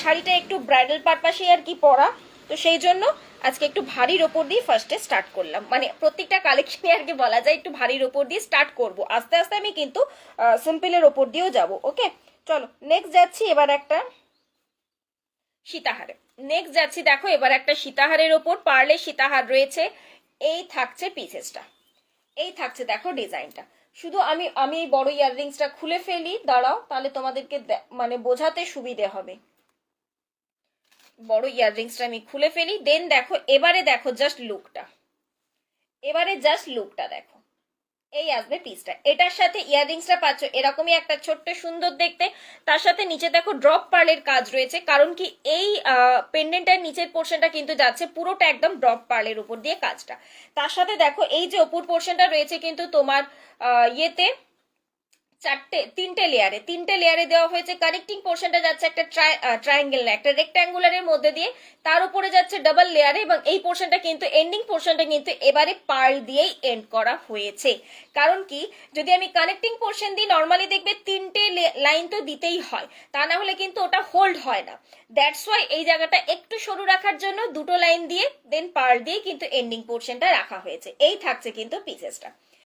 শাড়িটা একটু ব্রাইডাল পারপাসে আর কি পরা, তো সেই জন্য আজকে একটু ভারীর ওপর দিয়ে ফার্স্টে স্টার্ট করলাম, মানে প্রত্যেকটা কালেকশনে আর কি বলা যায় একটু ভারীর ওপর দিয়ে স্টার্ট করব, আস্তে আস্তে আমি কিন্তু সিম্পলের ওপর দিয়েও যাব। ওকে, চলো নেক্সট যাচ্ছি এবার একটা সীতাহারে। নেক্সট যাচ্ছি, দেখো এবার একটা সীতাহারের ওপর পার্লে সীতাহার রয়েছে। এই থাকছে পিসেসটা, এই থাকছে দেখো ডিজাইনটা। শুধু আমি আমি এই বড় ইয়াররিংসটা খুলে ফেলি, দাঁড়াও, তাহলে তোমাদেরকে মানে বোঝাতে সুবিধে হবে। বড় ইয়াররিংসটা আমি খুলে ফেলি, দেন দেখো এবারে দেখো জাস্ট লুকটা, এবারে জাস্ট লুকটা দেখো। এই আসবে পিসটা, এটার সাথে ইয়াররিংসটা পাচ্ছ এরকমই একটা ছোট্ট সুন্দর দেখতে, তার সাথে নিচে দেখো ড্রপ পার্লের কাজ রয়েছে, কারণ কি এই পেন্ডেন্টের নিচের পোর্শনটা কিন্তু যাচ্ছে পুরোটা একদম ড্রপ পার্লের উপর দিয়ে কাজটা। তার সাথে দেখো এই যে ওপর পোর্শনটা রয়েছে কিন্তু তোমার ইয়েতে তিনটে লেয়ারে দেওয়া হয়েছে। কানেক্টিং পোর্শনটা যাচ্ছে একটা ট্রায়াঙ্গেল না, একটা রেক্ট্যাঙ্গুলারের মধ্যে দিয়ে, তার উপরে যাচ্ছে ডাবল লেয়ারে, এবং এই পোর্শনটা কিন্তু এন্ডিং পোর্শনটা কিন্তু এবারে পার্ল দিয়েই এন্ড করা হয়েছে। কারণ কি, যদি আমি কানেক্টিং পোর্শন দিই নর্মালি দেখবে তিনটে লাইন তো দিতেই হয়, তা না হলে কিন্তু ওটা হোল্ড হয় না। দ্যাটস ওয়াই এই জায়গাটা একটু সরু রাখার জন্য দুটো লাইন দিয়ে দেন পার্ল দিয়ে কিন্তু এন্ডিং পোর্শনটা রাখা হয়েছে। এই থাকছে কিন্তু পিসেসটা।